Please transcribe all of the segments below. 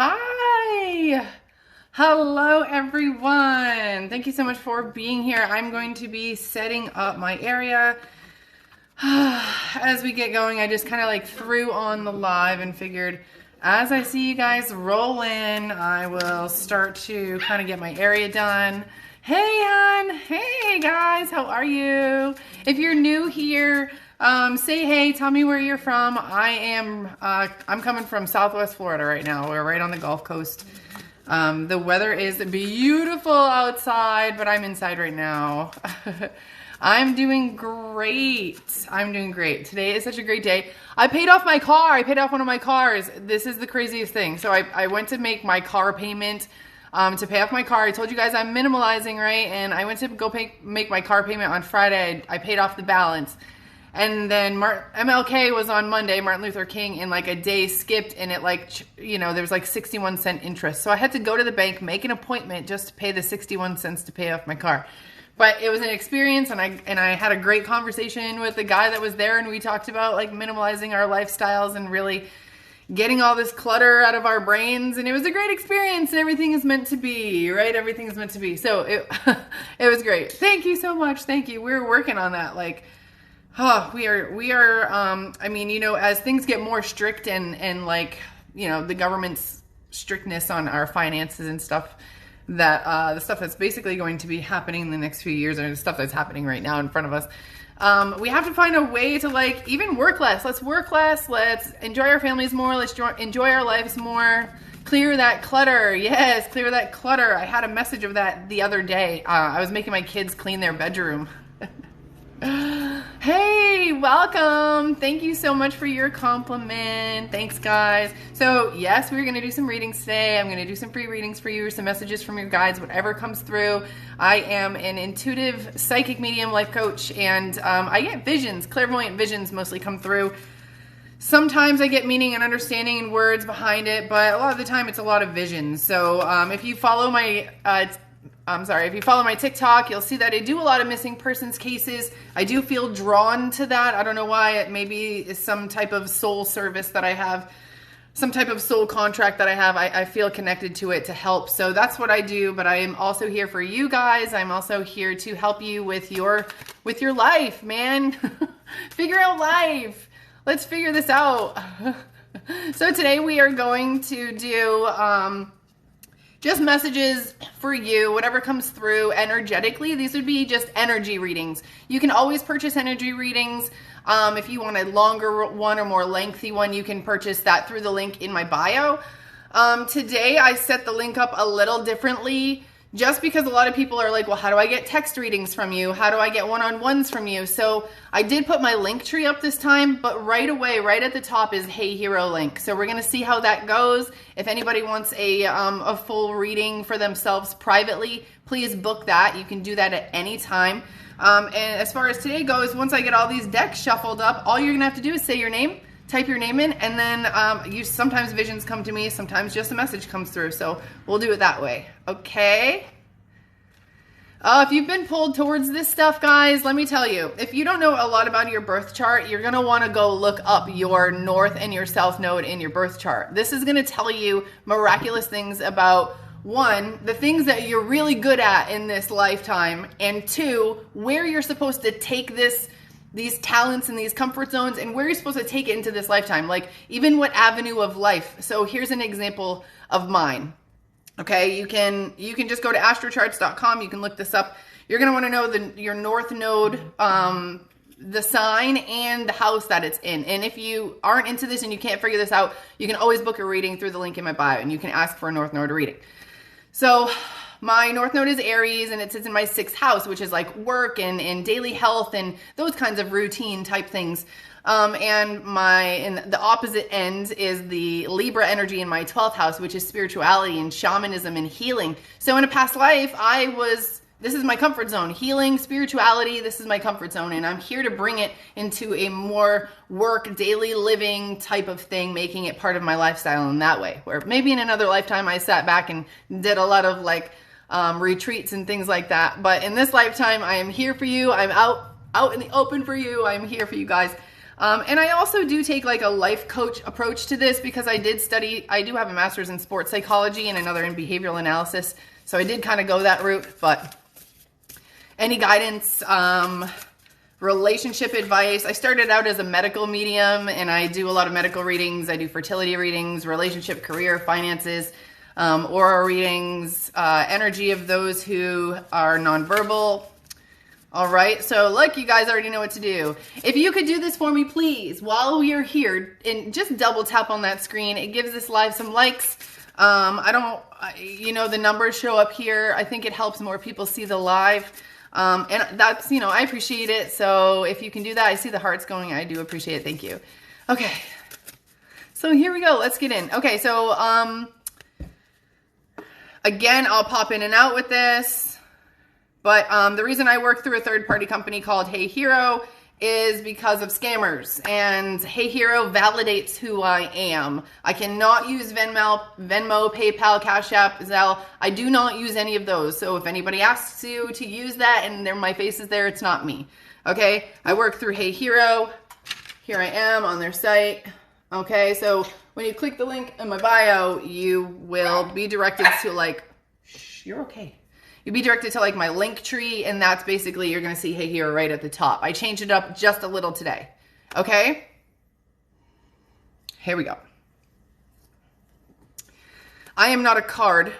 Hi! Hello, everyone. Thank you so much for being here. I'm going to be setting up my area. As we get going, I just kind of like threw on the live and figured as I see you guys roll in, I will start to kind of get my area done. Hey, hon. Hey, guys. How are you? If you're new here, say hey, tell me where you're from. I'm coming from Southwest Florida right now. We're right on the Gulf Coast. The weather is beautiful outside, but I'm inside right now. I'm doing great. I'm doing great. Today is such a great day. I paid off my car. I paid off one of my cars. This is the craziest thing. So I went to make my car payment to pay off my car. I told you guys I'm minimalizing, right? And I went to go make my car payment on Friday. I paid off the balance. And then MLK was on Monday, Martin Luther King, and like a day skipped, and it there was like 61-cent interest. So I had to go to the bank, make an appointment just to pay the 61 cents to pay off my car. But it was an experience, and I had a great conversation with the guy that was there, and we talked about like minimalizing our lifestyles and really getting all this clutter out of our brains, and it was a great experience, and everything is meant to be, right? Everything is meant to be. So it was great. Thank you so much. Thank you. We're working on that. We are, as things get more strict and the government's strictness on our finances and stuff, that the stuff that's basically going to be happening in the next few years, and the stuff that's happening right now in front of us, we have to find a way to even work less. Let's work less. Let's enjoy our families more. Let's enjoy our lives more. Clear that clutter. Yes, clear that clutter. I had a message of that the other day. I was making my kids clean their bedroom. Hey, welcome. Thank you so much for your compliment. Thanks, guys. So yes, we're going to do some readings today. I'm going to do some free readings for you, some messages from your guides, whatever comes through. I am an intuitive psychic medium life coach, and I get visions, clairvoyant visions mostly come through. Sometimes I get meaning and understanding and words behind it, but a lot of the time it's a lot of visions. So if you follow my if you follow my TikTok, you'll see that I do a lot of missing persons cases. I do feel drawn to that. I don't know why. It maybe is some type of soul service that I have, some type of soul contract that I have. I feel connected to it to help. So that's what I do. But I am also here for you guys. I'm also here to help you with your life, man. Figure out life. Let's figure this out. So today we are going to do just messages for you, whatever comes through energetically. These would be just energy readings. You can always purchase energy readings. If you want a longer one or more lengthy one, you can purchase that through the link in my bio. Today, I set the link up a little differently just because a lot of people are like, well, how do I get text readings from you? How do I get one-on-ones from you? So I did put my link tree up this time, but right away, right at the top is Hey Hero link. So we're going to see how that goes. If anybody wants a full reading for themselves privately, please book that. You can do that at any time. And as far as today goes, once I get all these decks shuffled up, all you're going to have to do is say your name, type your name in, and then sometimes visions come to me, sometimes just a message comes through. So we'll do it that way. Okay? If you've been pulled towards this stuff, guys, let me tell you, if you don't know a lot about your birth chart, you're going to want to go look up your north and your south node in your birth chart. This is going to tell you miraculous things about, one, the things that you're really good at in this lifetime, and two, where you're supposed to take these talents and these comfort zones, and where you're supposed to take it into this lifetime, like even what avenue of life. So here's an example of mine. Okay, you can just go to astrocharts.com. You can look this up. You're going to want to know your north node, the sign, and the house that it's in. And if you aren't into this and you can't figure this out, you can always book a reading through the link in my bio, and you can ask for a north node reading. So my north node is Aries, and it sits in my 6th house, which is like work and daily health and those kinds of routine type things. And the opposite end is the Libra energy in my 12th house, which is spirituality and shamanism and healing. So in a past life, this is my comfort zone. Healing, spirituality, this is my comfort zone. And I'm here to bring it into a more work, daily living type of thing, making it part of my lifestyle in that way. Where maybe in another lifetime, I sat back and did a lot of retreats and things like that. But in this lifetime, I am here for you. I'm out in the open for you. I'm here for you guys. And I also do take like a life coach approach to this because I do have a master's in sports psychology and another in behavioral analysis. So I did kind of go that route, but any guidance, relationship advice. I started out as a medical medium and I do a lot of medical readings. I do fertility readings, relationship, career, finances, aura readings, energy of those who are nonverbal. All right, so like you guys already know what to do. If you could do this for me, please, while we are here, and just double tap on that screen. It gives this live some likes. The numbers show up here. I think it helps more people see the live. And that's, I appreciate it. So if you can do that, I see the hearts going. I do appreciate it. Thank you. Okay. So here we go. Let's get in. Okay. So, again, I'll pop in and out with this. But the reason I work through a third-party company called Hey Hero is because of scammers. And Hey Hero validates who I am. I cannot use Venmo, PayPal, Cash App, Zelle. I do not use any of those. So if anybody asks you to use that and my face is there, it's not me. Okay? I work through Hey Hero. Here I am on their site. Okay? So when you click the link in my bio, you will be directed to you're okay. You'll be directed to my link tree, and that's basically, you're going to see Hey Hero right at the top. I changed it up just a little today. Okay? Here we go. I am not a card.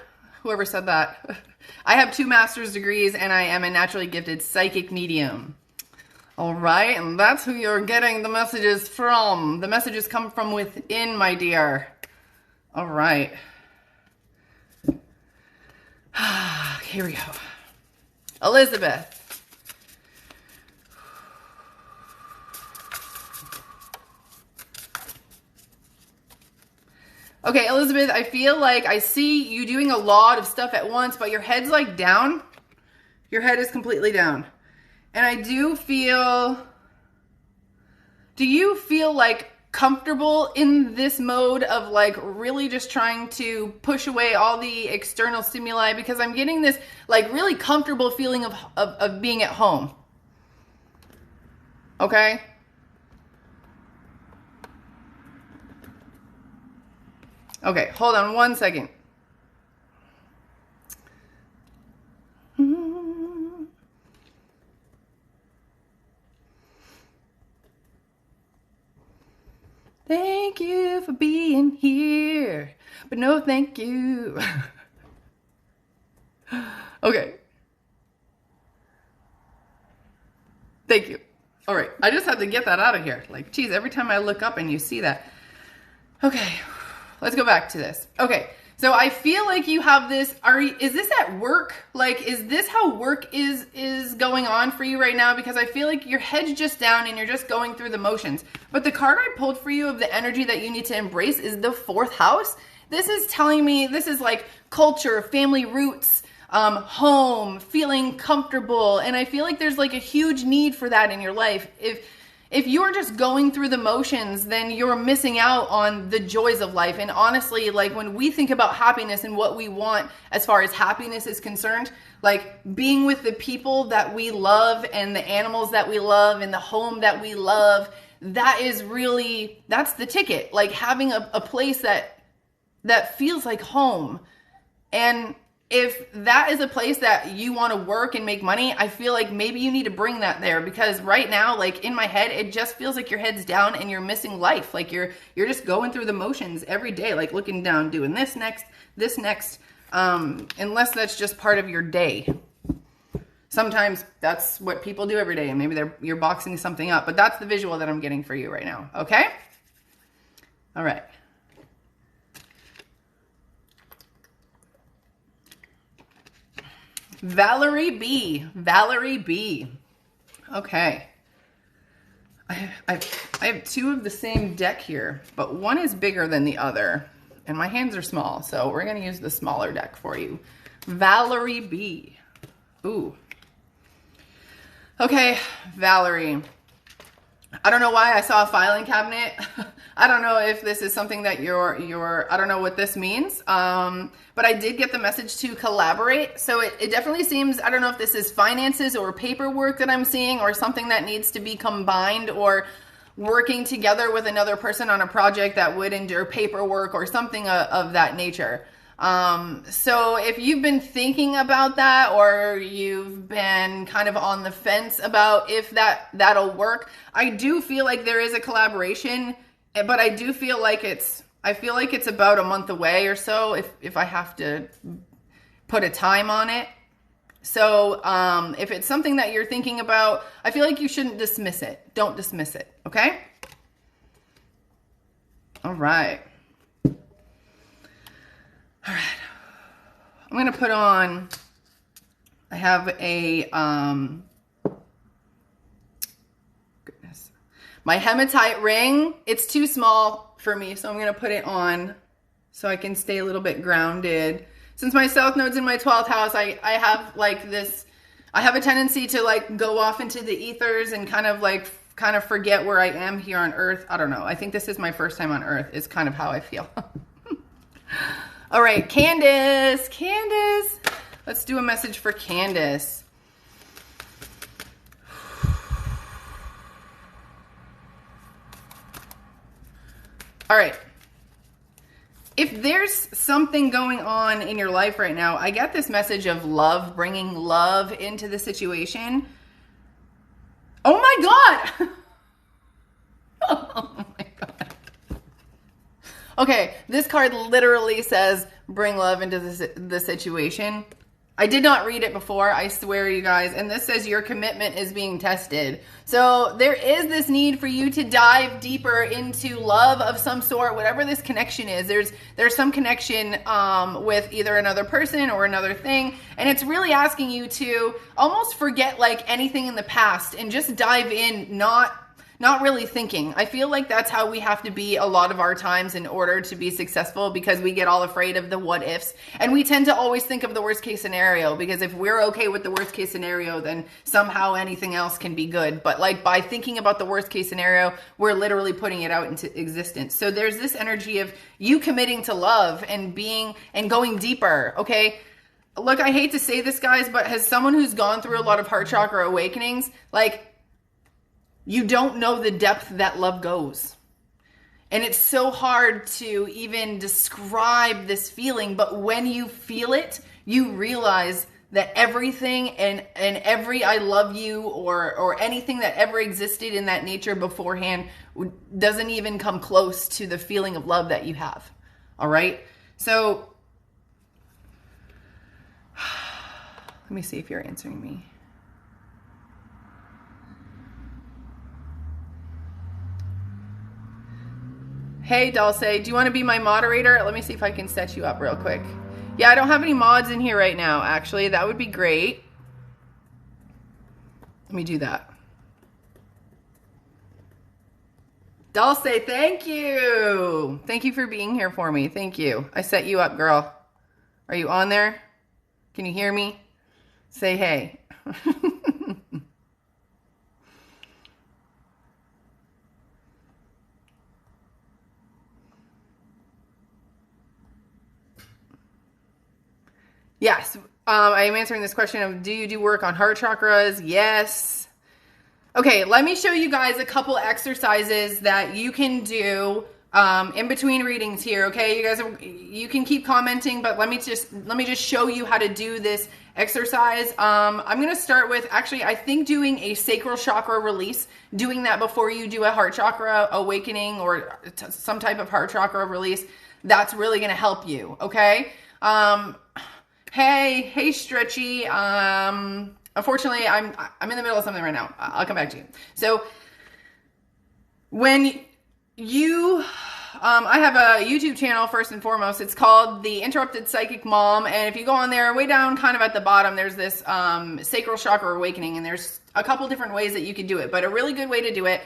Whoever said that. I have 2 master's degrees, and I am a naturally gifted psychic medium. All right? And that's who you're getting the messages from. The messages come from within, my dear. All right. Here we go. Elizabeth. Okay, Elizabeth, I feel like I see you doing a lot of stuff at once, but your head's down. Your head is completely down. And I do feel you feel comfortable in this mode of really just trying to push away all the external stimuli? Because I'm getting this really comfortable feeling of being at home. Okay? Okay, hold on one second. Thank you for being here, but no thank you. Okay. Thank you. All right, I just have to get that out of here. Geez, every time I look up and you see that. Okay, let's go back to this. Okay, so I feel like you have this, is this at work? Is this how work is going on for you right now? Because I feel like your head's just down and you're just going through the motions. But the card I pulled for you of the energy that you need to embrace is the 4th house. This is telling me, this is culture, family roots, home, feeling comfortable. And I feel like there's a huge need for that in your life. If you're just going through the motions, then you're missing out on the joys of life. And honestly, when we think about happiness and what we want as far as happiness is concerned, being with the people that we love and the animals that we love and the home that we love, that's the ticket. Having a place that feels like home. And if that is a place that you want to work and make money, I feel like maybe you need to bring that there, because right now, in my head, it just feels like your head's down and you're missing life. You're just going through the motions every day, looking down, doing this next, unless that's just part of your day. Sometimes that's what people do every day, and maybe you're boxing something up, but that's the visual that I'm getting for you right now. Okay? All right. Valerie B. Okay. I have 2 of the same deck here, but one is bigger than the other, and my hands are small, so we're going to use the smaller deck for you. Valerie B. Ooh. Okay, Valerie. I don't know why I saw a filing cabinet. I don't know if this is something that I don't know what this means. But I did get the message to collaborate. So it definitely seems, I don't know if this is finances or paperwork that I'm seeing, or something that needs to be combined, or working together with another person on a project that would endure paperwork or something of that nature. So if you've been thinking about that, or you've been kind of on the fence about if that'll work, I do feel like there is a collaboration, but I do feel like it's about a month away or so if I have to put a time on it. So if it's something that you're thinking about, I feel like you shouldn't dismiss it. Don't dismiss it, okay? All right. All right. I'm going to put on, I have a, goodness, my hematite ring. It's too small for me, so I'm going to put it on so I can stay a little bit grounded. Since my South Node's in my 12th house, I have like this, I have a tendency to like go off into the ethers and kind of forget where I am here on Earth. I don't know. I think this is my first time on Earth is kind of how I feel. All right, Candace. Let's do a message for Candace. All right. If there's something going on in your life right now, I get this message of love, bringing love into the situation. Oh my God. Oh my God. Okay, this card literally says bring love into the situation. I did not read it before, I swear, you guys. And this says your commitment is being tested. So there is this need for you to dive deeper into love of some sort, whatever this connection is. There's some connection with either another person or another thing. And it's really asking you to almost forget like anything in the past and just dive in, not really thinking. I feel like that's how we have to be a lot of our times in order to be successful, because we get all afraid of the what ifs. And we tend to always think of the worst case scenario, because if we're okay with the worst case scenario, then somehow anything else can be good. But like by thinking about the worst case scenario, we're literally putting it out into existence. So there's this energy of you committing to love and going deeper. Okay. Look, I hate to say this, guys, but as someone who's gone through a lot of heart chakra awakenings, like, you don't know the depth that love goes. And it's so hard to even describe this feeling, but when you feel it, you realize that everything and every I love you or anything that ever existed in that nature beforehand doesn't even come close to the feeling of love that you have. All right? So, let me see if you're answering me. Hey, Dulce, do you want to be my moderator? Let me see if I can set you up real quick. Yeah, I don't have any mods in here right now, actually. That would be great. Let me do that. Dulce, thank you. Thank you for being here for me. Thank you. I set you up, girl. Are you on there? Can you hear me? Say hey. Yes, I am answering this question of, do you do work on heart chakras? Yes. Okay, let me show you guys a couple exercises that you can do in between readings here. Okay, you can keep commenting, but let me just show you how to do this exercise. I'm going to start with, actually, I think doing a sacral chakra release, doing that before you do a heart chakra awakening or some type of heart chakra release. That's really going to help you. Okay. Hey, Stretchy. Unfortunately, I'm in the middle of something right now. I'll come back to you. So when you, I have a YouTube channel first and foremost. It's called The Interrupted Psychic Mom. And if you go on there, way down kind of at the bottom, there's this sacral chakra awakening. And there's a couple different ways that you can do it. But a really good way to do it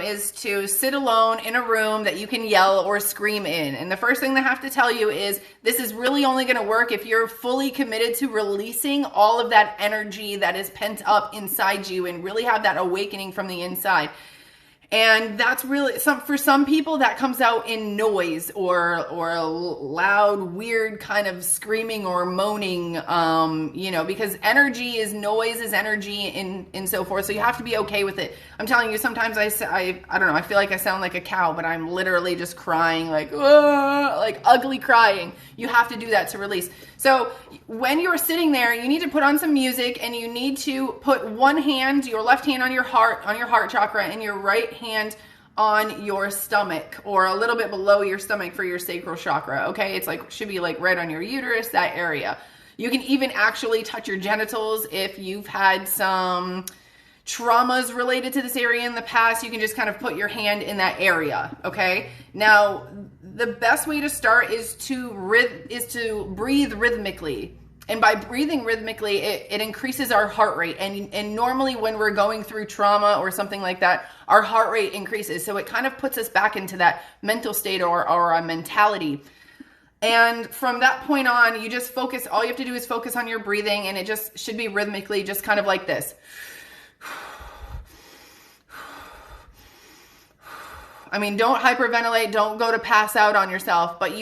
is to sit alone in a room that you can yell or scream in. And the first thing I have to tell you is this is really only going to work if you're fully committed to releasing all of that energy that is pent up inside you and really have that awakening from the inside. And that's really for some people that comes out in noise or a loud, weird kind of screaming or moaning, because energy is noise is energy and so forth. So you have to be okay with it. I'm telling you, sometimes I don't know, I feel like I sound like a cow, but I'm literally just crying like ugly crying. You have to do that to release. So when you're sitting there, you need to put on some music and you need to put one hand, your left hand on your heart chakra, and your right hand on your stomach, or a little bit below your stomach for your sacral chakra. Okay, it's should be right on your uterus, that area. You can even actually touch your genitals if you've had some traumas related to this area in the past. You can just kind of put your hand in that area. Okay, now the best way to start is to breathe rhythmically. And by breathing rhythmically, it increases our heart rate. And normally when we're going through trauma or something like that, our heart rate increases. So it kind of puts us back into that mental state or a mentality. And from that point on, you just focus. All you have to do is focus on your breathing, and it just should be rhythmically, just kind of like this. I mean, don't hyperventilate, don't go to pass out on yourself, but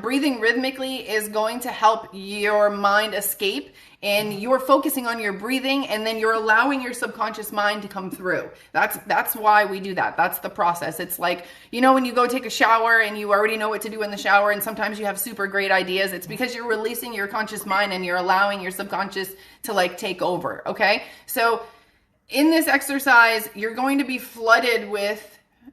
breathing rhythmically is going to help your mind escape, and you're focusing on your breathing, and then you're allowing your subconscious mind to come through. That's why we do that. That's the process. It's like, when you go take a shower and you already know what to do in the shower, and sometimes you have super great ideas. It's because you're releasing your conscious mind and you're allowing your subconscious to take over. Okay. So in this exercise, you're going to be flooded with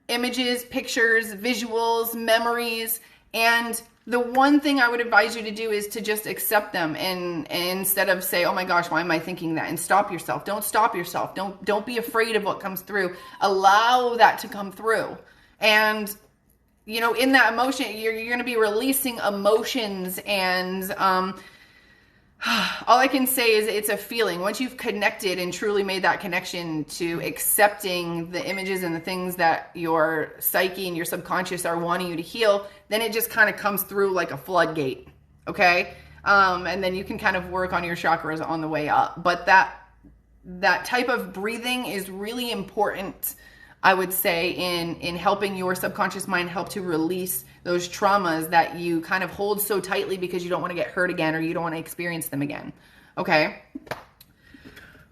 images, pictures, visuals, memories, and the one thing I would advise you to do is to just accept them, and instead of say, oh my gosh, why am I thinking that? And stop yourself. Don't stop yourself. Don't be afraid of what comes through. Allow that to come through. And in that emotion, you're going to be releasing emotions, and all I can say is it's a feeling. Once you've connected and truly made that connection to accepting the images and the things that your psyche and your subconscious are wanting you to heal, then it just kind of comes through like a floodgate. Okay. And then you can kind of work on your chakras on the way up. But that type of breathing is really important, I would say, in helping your subconscious mind help to release those traumas that you kind of hold so tightly because you don't want to get hurt again, or you don't want to experience them again. Okay.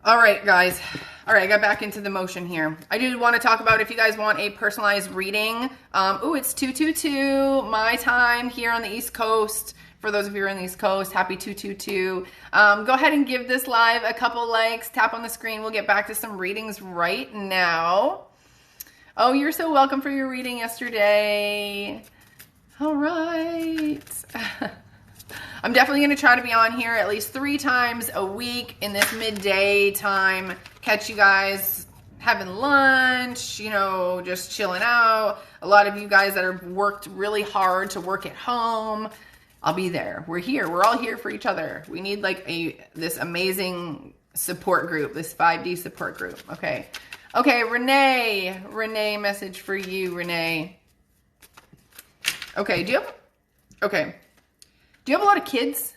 All right, guys. All right, I got back into the motion here. I did want to talk about if you guys want a personalized reading. It's 222 my time here on the East Coast. For those of you who are on the East Coast, happy 222. Go ahead and give this live a couple likes. Tap on the screen. We'll get back to some readings right now. Oh, you're so welcome for your reading yesterday. All right. I'm definitely going to try to be on here at least 3 times a week in this midday time. Catch you guys having lunch, just chilling out. A lot of you guys that have worked really hard to work at home, I'll be there. We're here. We're all here for each other. We need this amazing support group, this 5D support group. Okay. Okay, Renee, message for you, Renee. Okay, do you have a lot of kids,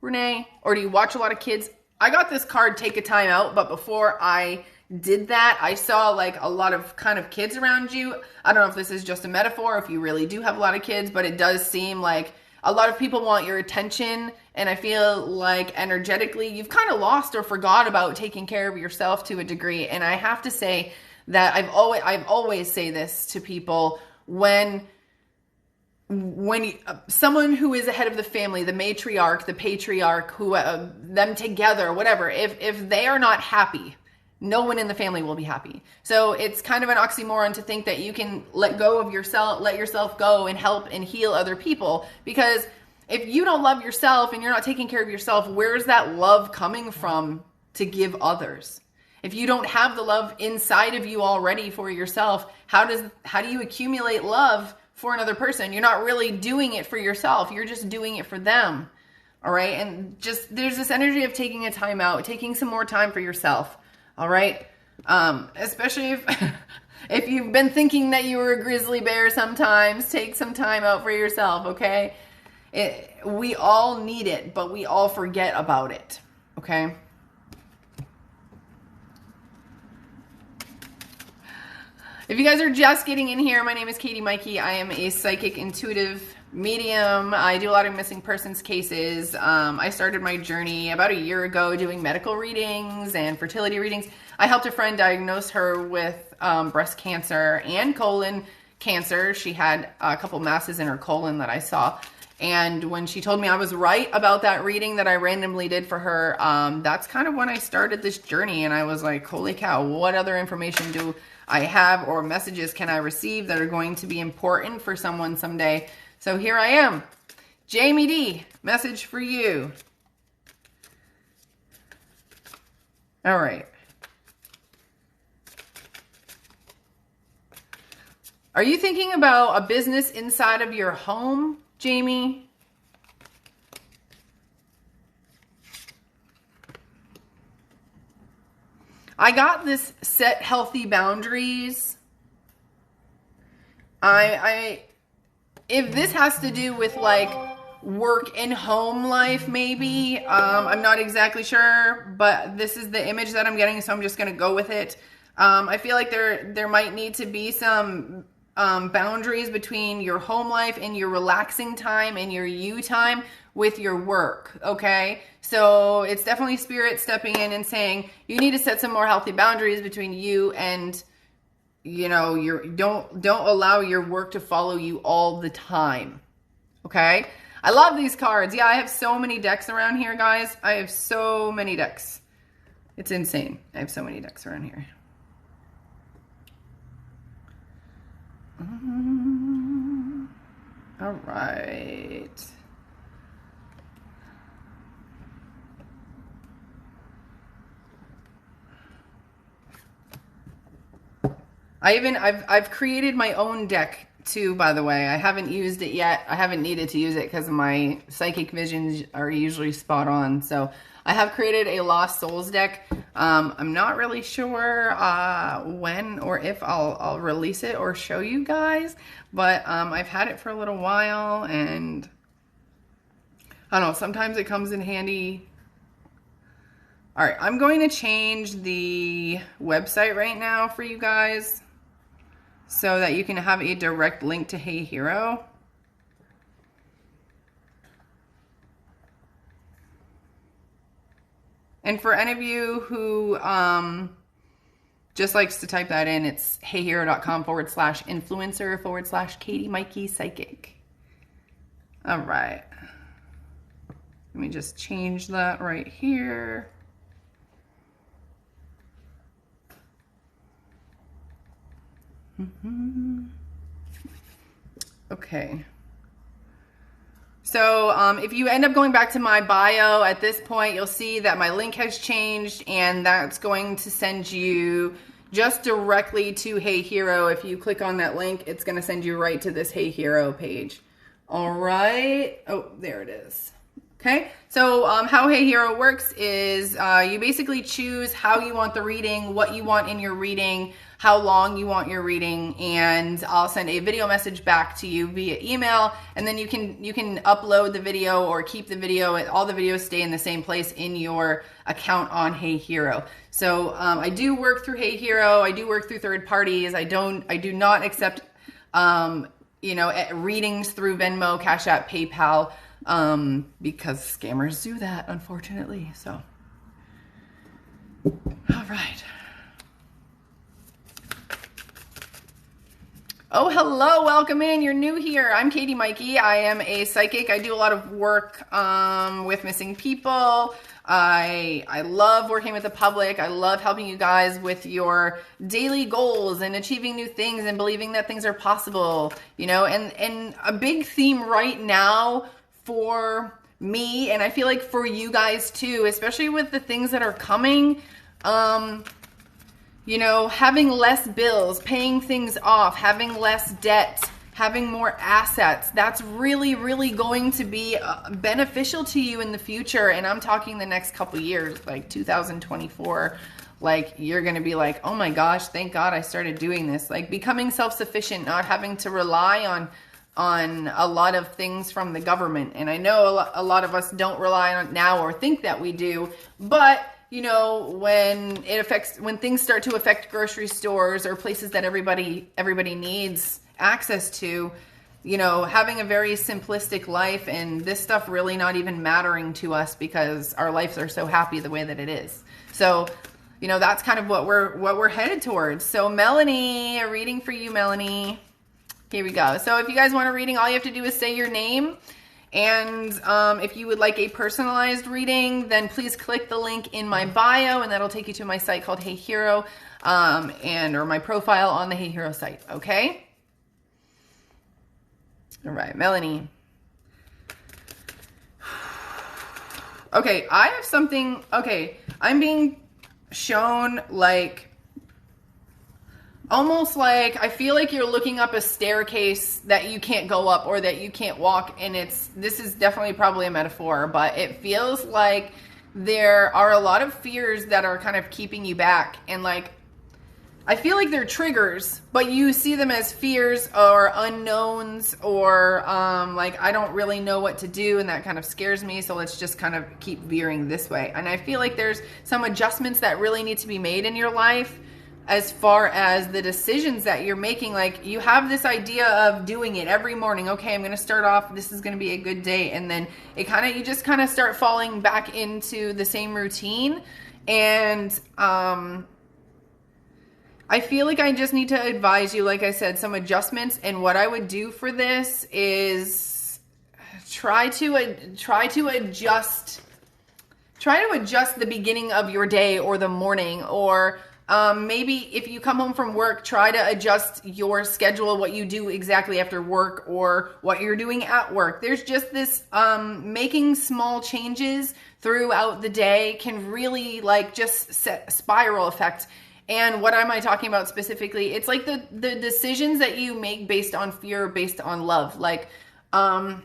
Renee? Or do you watch a lot of kids? I got this card, take a time out, but before I did that, I saw a lot of kind of kids around you. I don't know if this is just a metaphor, if you really do have a lot of kids, but it does seem like a lot of people want your attention, and I feel like energetically you've kind of lost or forgot about taking care of yourself to a degree. And I have to say that I've always say this to people when someone who is the head of the family, the matriarch, the patriarch, them together, whatever, if they are not happy, no one in the family will be happy. So it's kind of an oxymoron to think that you can let go of yourself, let yourself go and help and heal other people. Because if you don't love yourself and you're not taking care of yourself, where's that love coming from to give others? If you don't have the love inside of you already for yourself, how do you accumulate love for another person? You're not really doing it for yourself. You're just doing it for them. All right. And just, there's this energy of taking a time out, taking some more time for yourself. All right. Especially if you've been thinking that you were a grizzly bear sometimes, take some time out for yourself. Okay. We all need it, but we all forget about it. Okay. If you guys are just getting in here, my name is Katie Maike. I am a psychic intuitive medium. I do a lot of missing persons cases. I started my journey about a year ago doing medical readings and fertility readings. I helped a friend diagnose her with breast cancer and colon cancer. She had a couple masses in her colon that I saw. And when she told me I was right about that reading that I randomly did for her, that's kind of when I started this journey. And I was like, holy cow, what other information do I have or messages can I receive that are going to be important for someone someday? So here I am. Jamie D, message for you. All right. Are you thinking about a business inside of your home, Jamie? I got this set healthy boundaries. If this has to do with like work and home life, maybe, I'm not exactly sure, but this is the image that I'm getting, so I'm just going to go with it. I feel like there might need to be some boundaries between your home life and your relaxing time and your you time with your work. Okay. So it's definitely spirit stepping in and saying, you need to set some more healthy boundaries between you and, you know, don't allow your work to follow you all the time. Okay. I love these cards. Yeah. I have so many decks around here, guys. I have so many decks. It's insane. I have so many decks around here. All right. I've created my own deck too, by the way. I haven't used it yet. I haven't needed to use it because my psychic visions are usually spot on. So I have created a Lost Souls deck. I'm not really sure when or if I'll release it or show you guys, but I've had it for a little while, and I don't know, sometimes it comes in handy. All right, I'm going to change the website right now for you guys so that you can have a direct link to Hey Hero. And for any of you who just likes to type that in, it's heyhero.com/influencer/Katie Maike Psychic. All right. Let me just change that right here. Okay. So if you end up going back to my bio at this point, you'll see that my link has changed, and that's going to send you just directly to Hey Hero. If you click on that link, it's going to send you right to this Hey Hero page. All right. Oh, there it is. Okay. So how Hey Hero works is you basically choose how you want the reading, what you want in your reading, how long you want your reading, and I'll send a video message back to you via email, and then you can upload the video or keep the video. All the videos stay in the same place in your account on Hey Hero. So I do work through Hey Hero. I do work through third parties. I do not accept readings through Venmo, Cash App, PayPal, because scammers do that, unfortunately. So all right. Oh, hello, welcome in. You're new here. I'm Katie Maike. I am a psychic. I do a lot of work with missing people. I love working with the public. I love helping you guys with your daily goals and achieving new things and believing that things are possible, you know, and a big theme right now for me, and I feel like for you guys too, especially with the things that are coming, you know, having less bills, paying things off, having less debt, having more assets, that's really, really going to be beneficial to you in the future. And I'm talking the next couple years, like 2024, like you're going to be like, oh my gosh, thank God I started doing this. Like becoming self-sufficient, not having to rely on a lot of things from the government. And I know a lot of us don't rely on it now or think that we do, but you know, when things start to affect grocery stores or places that everybody needs access to, you know, having a very simplistic life and this stuff really not even mattering to us because our lives are so happy the way that it is. So, you know, that's kind of what we're headed towards. So Melanie, a reading for you, Melanie. Here we go. So if you guys want a reading, all you have to do is say your name. And if you would like a personalized reading, then please click the link in my bio, and that'll take you to my site called Hey Hero, or my profile on the Hey Hero site. Okay. All right, Melanie. Okay, I have something. Okay, I'm being shown like almost like I feel like you're looking up a staircase that you can't go up or that you can't walk, and this is definitely probably a metaphor, but it feels like there are a lot of fears that are kind of keeping you back, and like I feel like they're triggers, but you see them as fears or unknowns or like I don't really know what to do, and that kind of scares me, so let's just kind of keep veering this way. And I feel like there's some adjustments that really need to be made in your life as far as the decisions that you're making. Like you have this idea of doing it every morning. Okay, I'm going to start off, this is going to be a good day, and then you just kind of start falling back into the same routine. And I feel like I just need to advise you, like I said, some adjustments. And what I would do for this is try to adjust the beginning of your day or the morning, or maybe if you come home from work, try to adjust your schedule, what you do exactly after work or what you're doing at work. There's just this making small changes throughout the day can really like just set a spiral effect. And what am I talking about specifically? It's like the decisions that you make based on fear, based on love. Like, I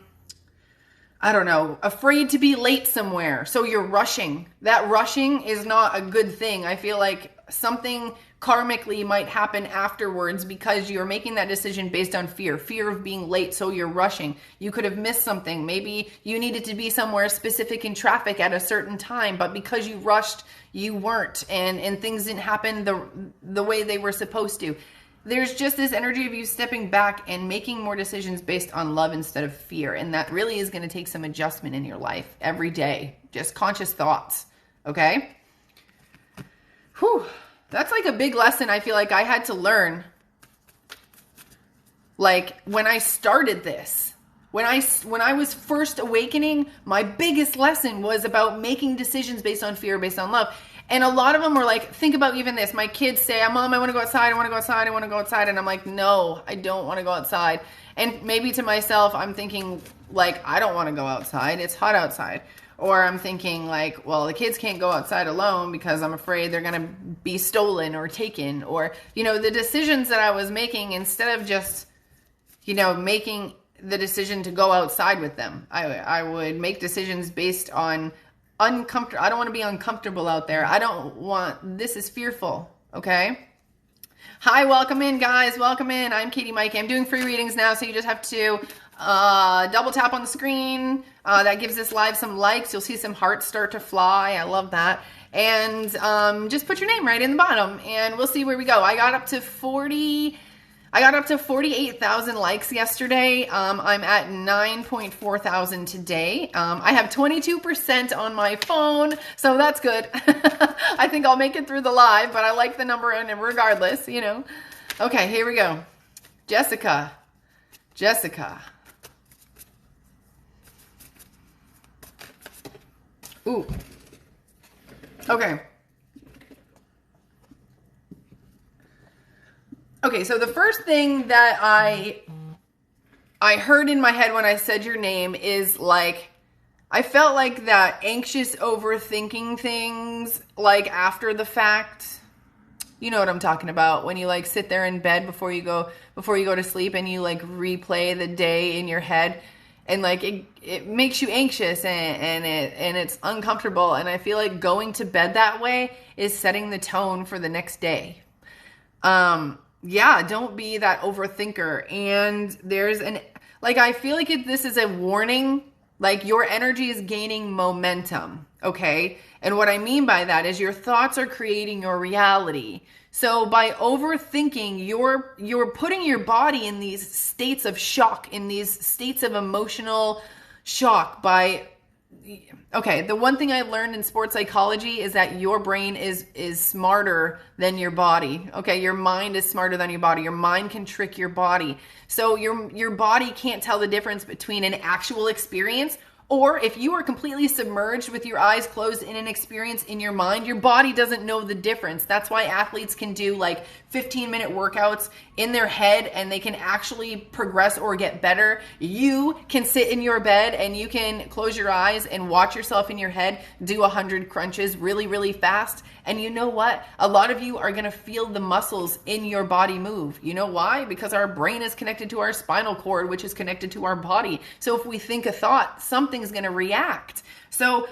don't know, afraid to be late somewhere. So you're rushing. That rushing is not a good thing. I feel like something karmically might happen afterwards because you're making that decision based on fear of being late. So you're rushing. You could have missed something. Maybe you needed to be somewhere specific in traffic at a certain time, but because you rushed, you weren't, and things didn't happen the way they were supposed to. There's just this energy of you stepping back and making more decisions based on love instead of fear. And that really is going to take some adjustment in your life every day. Just conscious thoughts. Okay? Whew. That's like a big lesson I feel like I had to learn. Like when I started this, when I was first awakening, my biggest lesson was about making decisions based on fear, based on love. And a lot of them were like, think about even this. My kids say, Mom, I want to go outside. I want to go outside. I want to go outside. And I'm like, no, I don't want to go outside. And maybe to myself, I'm thinking like, I don't want to go outside. It's hot outside. Or I'm thinking like, well, the kids can't go outside alone because I'm afraid they're going to be stolen or taken. Or, you know, the decisions that I was making, instead of just, you know, making the decision to go outside with them, I would make decisions based on uncomfortable. I don't want to be uncomfortable out there. This is fearful. Okay. Hi, welcome in, guys. Welcome in. I'm Katie Maike. I'm doing free readings now, so you just have to double tap on the screen. That gives this live some likes. You'll see some hearts start to fly. I love that. And just put your name right in the bottom, and we'll see where we go. I got up to 48,000 likes yesterday. I'm at 9.4 thousand today. I have 22% on my phone, so that's good. I think I'll make it through the live, but I like the number and regardless, you know. Okay, here we go. Jessica. Ooh. Okay. Okay, so the first thing that I heard in my head when I said your name is like, I felt like that anxious overthinking things like after the fact. You know what I'm talking about, when you like sit there in bed before you go to sleep and you like replay the day in your head, and like it makes you anxious and it's uncomfortable. And I feel like going to bed that way is setting the tone for the next day. Yeah, don't be that overthinker. And I feel like this is a warning Like your energy is gaining momentum, okay? And what I mean by that is your thoughts are creating your reality. So by overthinking, you're putting your body in these states of shock, in these states of emotional shock by, okay, the one thing I learned in sports psychology is that your brain is smarter than your body. Okay, your mind is smarter than your body. Your mind can trick your body. So your body can't tell the difference between an actual experience, or if you are completely submerged with your eyes closed in an experience in your mind, your body doesn't know the difference. That's why athletes can do like 15-minute workouts in their head and they can actually progress or get better. You can sit in your bed and you can close your eyes and watch yourself in your head do 100 crunches really, really fast. And you know what? A lot of you are going to feel the muscles in your body move. You know why? Because our brain is connected to our spinal cord, which is connected to our body. So if we think a thought, something's going to react. So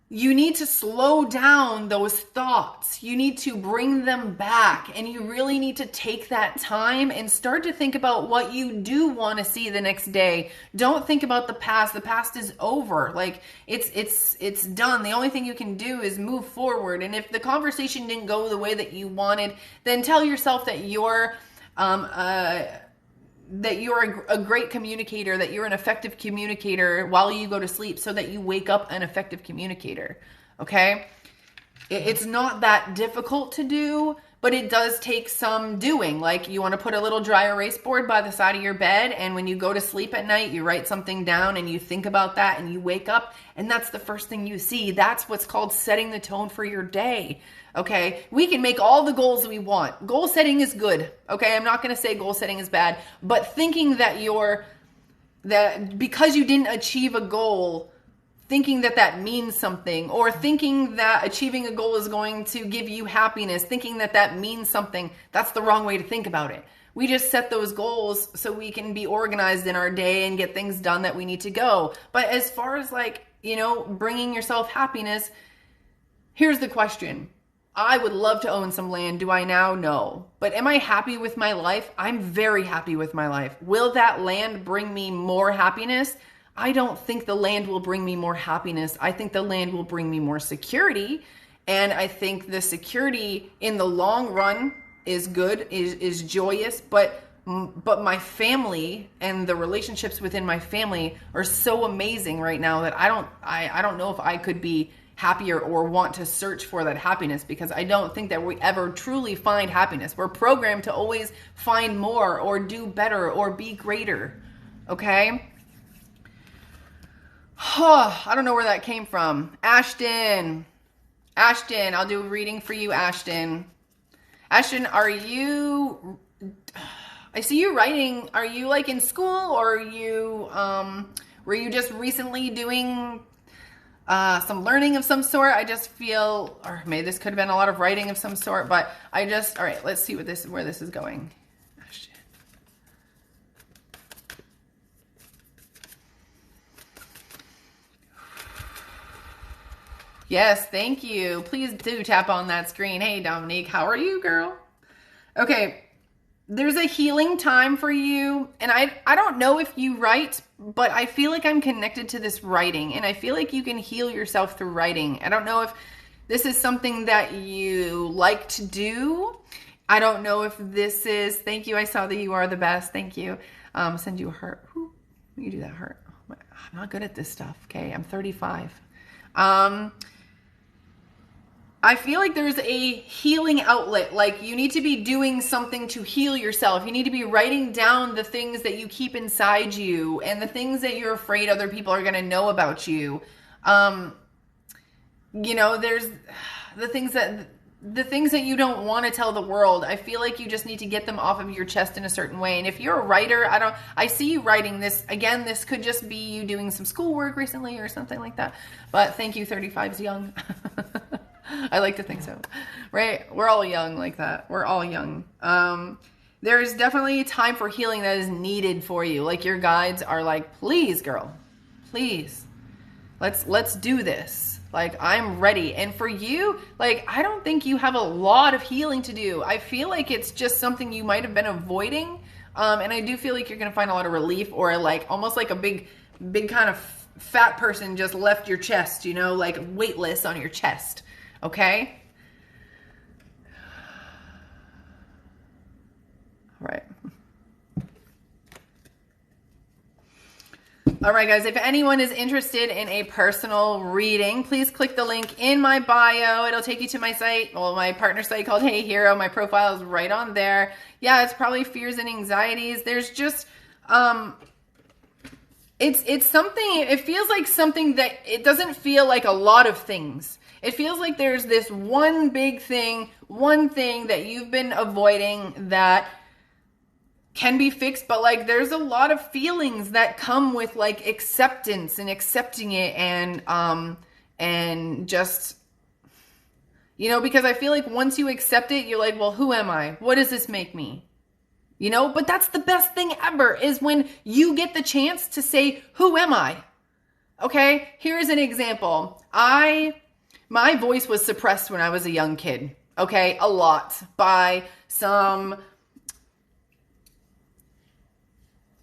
you need to slow down those thoughts. You need to bring them back, and you really need to take that time and start to think about what you do want to see the next day. Don't think about the past. The past is over. Like it's done. The only thing you can do is move forward. And if the conversation didn't go the way that you wanted, then tell yourself that you're a great communicator, that you're an effective communicator while you go to sleep so that you wake up an effective communicator, okay? It's not that difficult to do, but it does take some doing. Like you want to put a little dry erase board by the side of your bed, and when you go to sleep at night, you write something down and you think about that and you wake up and that's the first thing you see. That's what's called setting the tone for your day. Okay, we can make all the goals we want. Goal setting is good. Okay, I'm not going to say goal setting is bad, but thinking that because you didn't achieve a goal, thinking that means something, or thinking that achieving a goal is going to give you happiness, thinking that means something, that's the wrong way to think about it. We just set those goals so we can be organized in our day and get things done that we need to go. But as far as bringing yourself happiness, here's the question. I would love to own some land. Do I now? No. But am I happy with my life? I'm very happy with my life. Will that land bring me more happiness? I don't think the land will bring me more happiness. I think the land will bring me more security. And I think the security in the long run is good, is joyous, but my family and the relationships within my family are so amazing right now that I don't know if I could be happier or want to search for that happiness, because I don't think that we ever truly find happiness. We're programmed to always find more or do better or be greater. Okay? I don't know where that came from. Ashton, I'll do a reading for you, Ashton. Ashton, I see you writing. Are you like in school, or were you just recently doing some learning of some sort? I just feel, or maybe this could have been a lot of writing of some sort, but all right, let's see where this is going. Yes, thank you. Please do tap on that screen. Hey, Dominique, how are you, girl? Okay, there's a healing time for you. And I don't know if you write, but I feel like I'm connected to this writing. And I feel like you can heal yourself through writing. I don't know if this is something that you like to do. I don't know if this is, thank you. I saw that you are the best. Thank you. Send you a heart. Ooh, you do that heart. I'm not good at this stuff. Okay, I'm 35. I feel like there's a healing outlet. Like you need to be doing something to heal yourself. You need to be writing down the things that you keep inside you and the things that you're afraid other people are going to know about you. There's the things that you don't want to tell the world. I feel like you just need to get them off of your chest in a certain way. And if you're a writer, I see you writing this. Again, this could just be you doing some schoolwork recently or something like that. But thank you, 35's young. I like to think so, right? We're all young like that. We're all young. There's definitely time for healing that is needed for you. Like your guides are like, please, girl, please, let's do this. Like I'm ready. And for you, like, I don't think you have a lot of healing to do. I feel like it's just something you might have been avoiding. And I do feel like you're going to find a lot of relief, or like almost like a big kind of fat person just left your chest, you know, like weightless on your chest. Okay? All right. All right, guys, if anyone is interested in a personal reading, please click the link in my bio. It'll take you to my site, well, my partner site called Hey Hero. My profile is right on there. Yeah, it's probably fears and anxieties. There's just, it's something, it feels like something that, it doesn't feel like a lot of things. It feels like there's this one big thing, one thing that you've been avoiding that can be fixed, but like there's a lot of feelings that come with like acceptance and accepting it and just, you know, because I feel like once you accept it, you're like, well, who am I? What does this make me? You know, but that's the best thing ever is when you get the chance to say, who am I? Okay, here's an example. My voice was suppressed when I was a young kid. Okay, a lot by some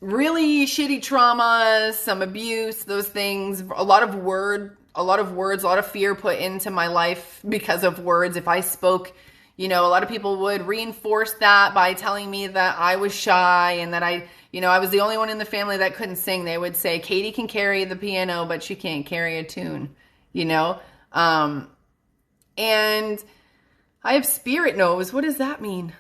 really shitty traumas, some abuse, those things, a lot of words, a lot of fear put into my life because of words. If I spoke, you know, a lot of people would reinforce that by telling me that I was shy and that I was the only one in the family that couldn't sing. They would say, Katie can carry the piano, but she can't carry a tune, you know? And I have spirit nose. What does that mean?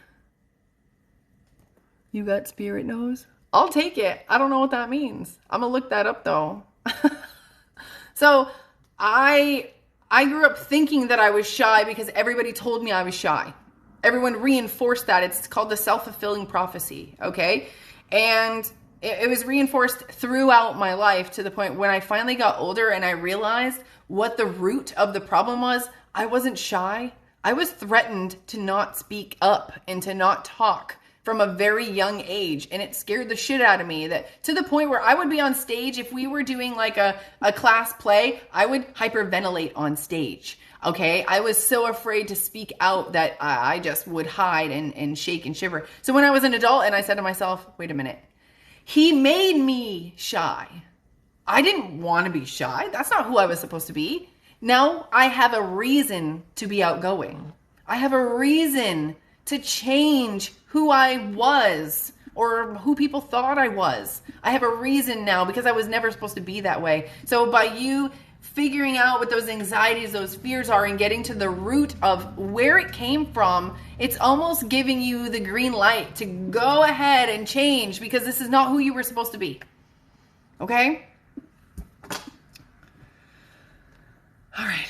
You got spirit nose? I'll take it. I don't know what that means. I'm gonna look that up though. So I grew up thinking that I was shy because everybody told me I was shy. Everyone reinforced that. It's called the self-fulfilling prophecy, okay? And it was reinforced throughout my life to the point when I finally got older and I realized what the root of the problem was. I wasn't shy. I was threatened to not speak up and to not talk from a very young age, and it scared the shit out of me, that to the point where I would be on stage. If we were doing like a class play, I would hyperventilate on stage. Okay, I was so afraid to speak out that I just would hide and shake and shiver. So when I was an adult and I said to myself, wait a minute, he made me shy. I didn't want to be shy. That's not who I was supposed to be. Now I have a reason to be outgoing. I have a reason to change who I was or who people thought I was. I have a reason now because I was never supposed to be that way. So by you figuring out what those anxieties, those fears are, and getting to the root of where it came from, it's almost giving you the green light to go ahead and change, because this is not who you were supposed to be. Okay? All right.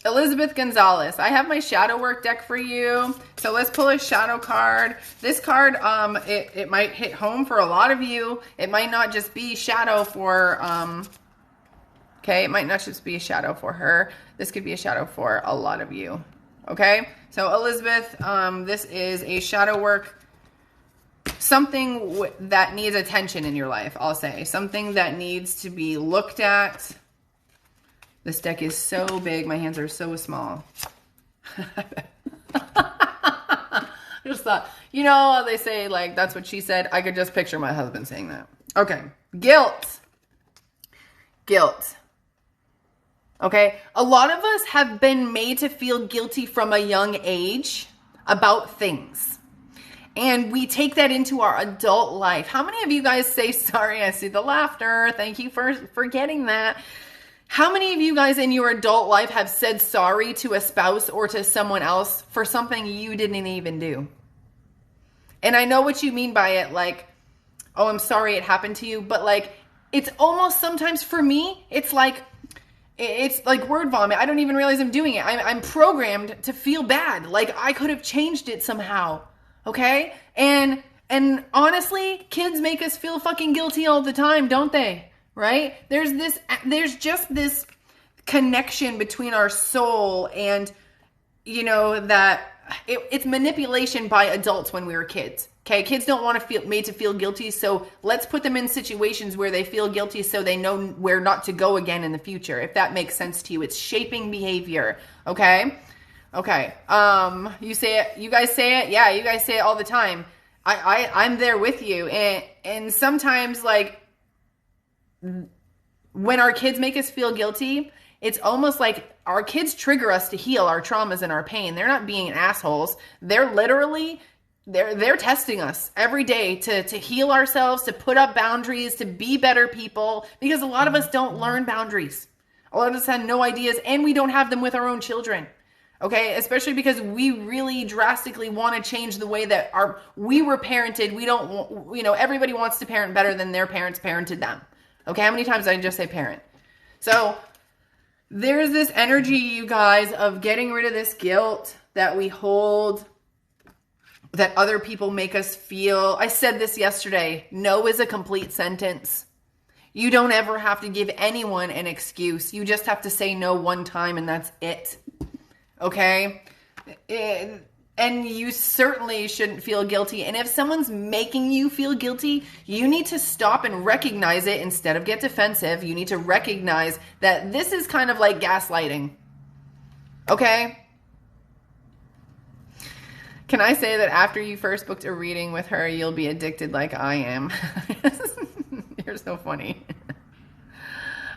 Elizabeth Gonzalez, I have my shadow work deck for you. So let's pull a shadow card. This card, it might hit home for a lot of you. It might not just be shadow for, okay, it might not just be a shadow for her. This could be a shadow for a lot of you. Okay, so Elizabeth, this is a shadow work, something that needs attention in your life, I'll say. Something that needs to be looked at. This deck is so big. My hands are so small. I just thought, you know, they say, like, that's what she said. I could just picture my husband saying that. Okay. Guilt. Guilt. Okay. A lot of us have been made to feel guilty from a young age about things. And we take that into our adult life. How many of you guys say, sorry, I see the laughter. Thank you for getting that. How many of you guys in your adult life have said sorry to a spouse or to someone else for something you didn't even do? And I know what you mean by it, like, oh, I'm sorry it happened to you. But like, it's almost sometimes for me, it's like word vomit. I don't even realize I'm doing it. I'm programmed to feel bad. Like I could have changed it somehow. Okay? And honestly, kids make us feel fucking guilty all the time, don't they? Right? There's just this connection between our soul and, you know, that it's manipulation by adults when we were kids. Okay. Kids don't want to feel made to feel guilty. So let's put them in situations where they feel guilty so they know where not to go again in the future. If that makes sense to you, it's shaping behavior. Okay. Okay. You say it, you guys say it. Yeah. You guys say it all the time. I'm there with you. And sometimes like, when our kids make us feel guilty, it's almost like our kids trigger us to heal our traumas and our pain. They're not being assholes. They're literally, they're testing us every day to heal ourselves, to put up boundaries, to be better people, because a lot of us don't learn boundaries. A lot of us have no ideas, and we don't have them with our own children. Okay, especially because we really drastically want to change the way that we were parented. We don't, everybody wants to parent better than their parents parented them. Okay, how many times did I just say parent? So there's this energy, you guys, of getting rid of this guilt that we hold, that other people make us feel. I said this yesterday. No is a complete sentence. You don't ever have to give anyone an excuse. You just have to say no one time, and that's it. Okay? And you certainly shouldn't feel guilty. And if someone's making you feel guilty, you need to stop and recognize it instead of get defensive. You need to recognize that this is kind of like gaslighting. Okay? Can I say that after you first booked a reading with her, you'll be addicted like I am? You're so funny.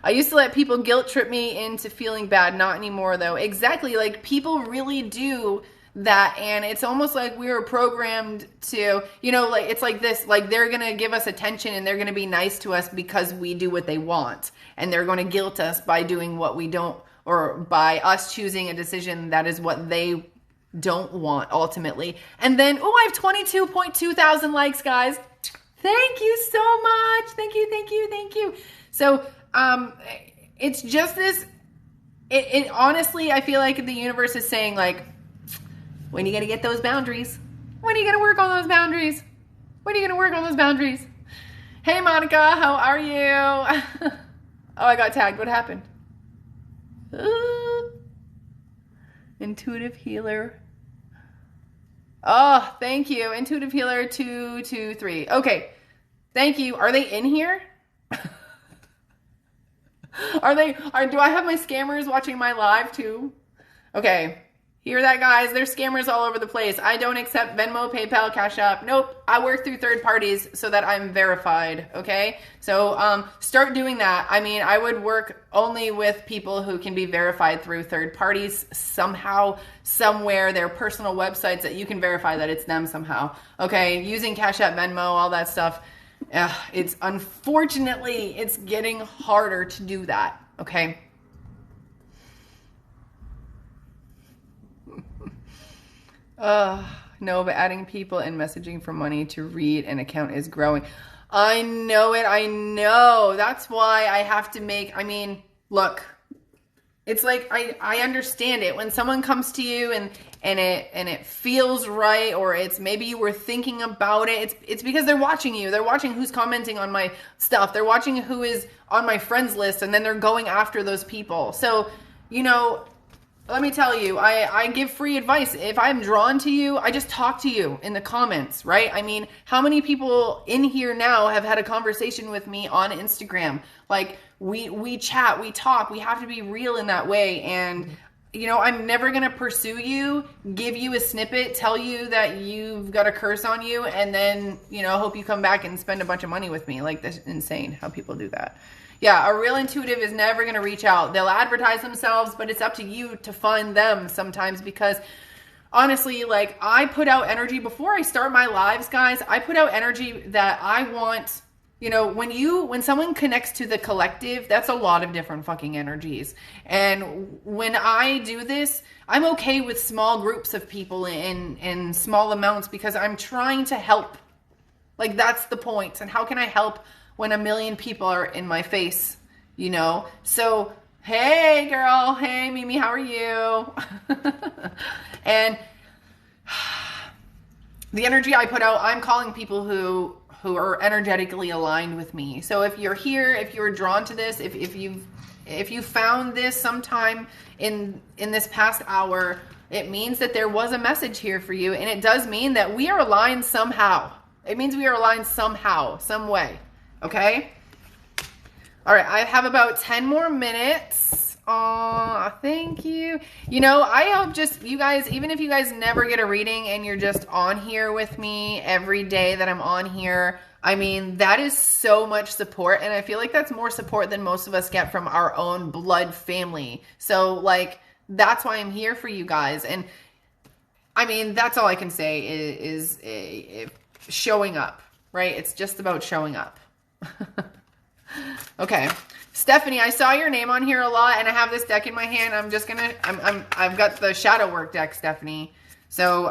I used to let people guilt trip me into feeling bad. Not anymore, though. Exactly. Like, people really do that. And it's almost like we were programmed to, like, it's like this, like, they're going to give us attention and they're going to be nice to us because we do what they want. And they're going to guilt us by doing what we don't, or by us choosing a decision that is what they don't want ultimately. And then, I have 22.2 thousand likes, guys. Thank you so much. Thank you. So, it's just this, it honestly, I feel like the universe is saying, like, when are you going to get those boundaries? When are you going to work on those boundaries? When are you going to work on those boundaries? Hey, Monica, how are you? I got tagged. What happened? Intuitive healer. Oh, thank you. Intuitive healer 223. Okay. Thank you. Are they in here? Do I have my scammers watching my live too? Okay. Hear that, guys? There's scammers all over the place. I don't accept Venmo, PayPal, Cash App. Nope. I work through third parties so that I'm verified. Okay. So, start doing that. I mean, I would work only with people who can be verified through third parties somehow, somewhere, their personal websites that you can verify that it's them somehow. Okay. Using Cash App, Venmo, all that stuff. It's unfortunately, it's getting harder to do that. Okay. No, but adding people and messaging for money to read an account is growing. I know it. I know. That's why I have to look, it's like, I understand it. When someone comes to you and it feels right, or it's maybe you were thinking about it, it's because they're watching you. They're watching who's commenting on my stuff. They're watching who is on my friends list, and then they're going after those people. So, let me tell you, I give free advice. If I'm drawn to you, I just talk to you in the comments, right? I mean, how many people in here now have had a conversation with me on Instagram? Like, we chat, we talk, we have to be real in that way. And, I'm never going to pursue you, give you a snippet, tell you that you've got a curse on you, and then, hope you come back and spend a bunch of money with me. Like, that's insane how people do that. Yeah, a real intuitive is never going to reach out. They'll advertise themselves, but it's up to you to find them sometimes, because honestly, like, I put out energy before I start my lives, guys. I put out energy that I want, when someone connects to the collective, that's a lot of different fucking energies. And when I do this, I'm okay with small groups of people in small amounts, because I'm trying to help. Like, that's the point. And how can I help when a million people are in my face, So, hey, girl. Hey, Mimi, how are you? And the energy I put out, I'm calling people who are energetically aligned with me. So if you're here, if you're drawn to this, if you found this sometime in this past hour, it means that there was a message here for you. And it does mean that we are aligned somehow. It means we are aligned somehow, some way. Okay. All right. I have about 10 more minutes. Thank you. I hope just you guys, even if you guys never get a reading and you're just on here with me every day that I'm on here, I mean, that is so much support, and I feel like that's more support than most of us get from our own blood family. So, like, that's why I'm here for you guys. And I mean, that's all I can say is showing up, right? It's just about showing up. Okay. Stephanie, I saw your name on here a lot, and I have this deck in my hand. I'm just gonna, I've got the shadow work deck, Stephanie. So,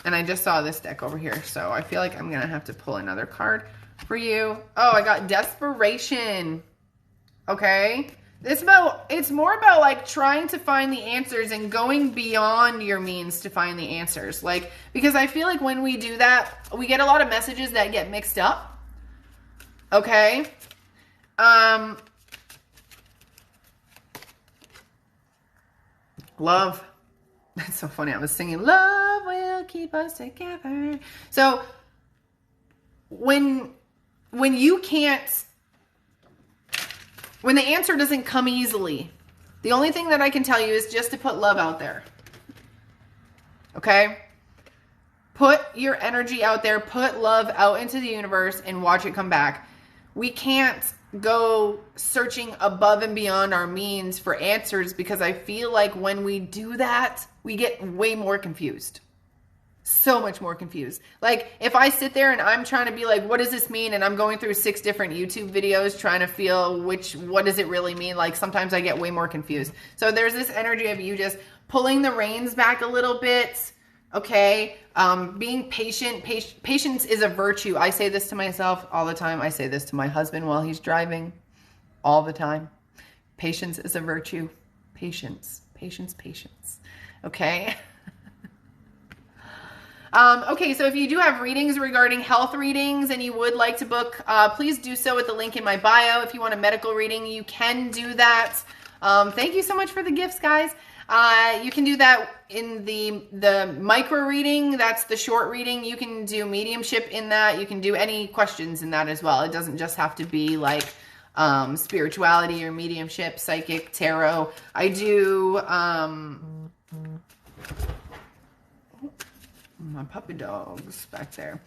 and I just saw this deck over here. So I feel like I'm gonna have to pull another card for you. Oh, I got desperation. Okay. It's more about like trying to find the answers and going beyond your means to find the answers. Like, because I feel like when we do that, we get a lot of messages that get mixed up. Okay. Love. That's so funny. I was singing, love will keep us together. So when you can't, when the answer doesn't come easily, the only thing that I can tell you is just to put love out there. Okay? Put your energy out there, put love out into the universe, and watch it come back. We can't go searching above and beyond our means for answers, because I feel like when we do that, we get way more confused. So much more confused. Like, if I sit there and I'm trying to be like, what does this mean? And I'm going through 6 different YouTube videos trying to feel what does it really mean? Like, sometimes I get way more confused. So there's this energy of you just pulling the reins back a little bit. Okay. Being patient. Patience is a virtue. I say this to myself all the time. I say this to my husband while he's driving all the time. Patience is a virtue. Patience. Okay. Okay, so if you do have readings regarding health readings and you would like to book, please do so with the link in my bio. If you want a medical reading, you can do that. Thank you so much for the gifts, guys. You can do that in the micro reading. That's the short reading. You can do mediumship in that. You can do any questions in that as well. It doesn't just have to be like spirituality or mediumship, psychic, tarot. I do... my puppy dog's back there.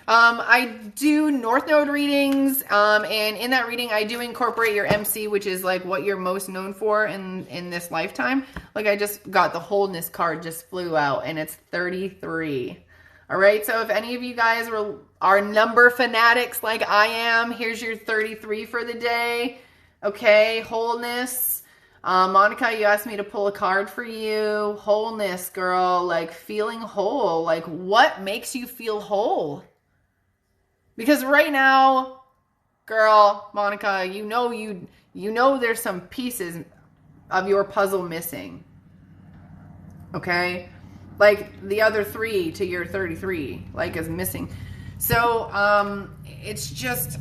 I do North Node readings, and in that reading, I do incorporate your MC, which is like what you're most known for in this lifetime. Like, I just got the wholeness card, just flew out, and it's 33. All right, so if any of you guys are number fanatics like I am, here's your 33 for the day. Okay, wholeness. Monica, you asked me to pull a card for you. Wholeness, girl, like feeling whole. Like, what makes you feel whole? Because right now, girl, Monica, you know there's some pieces of your puzzle missing. Okay? Like the other 3 to your 33, like, is missing. So, it's just...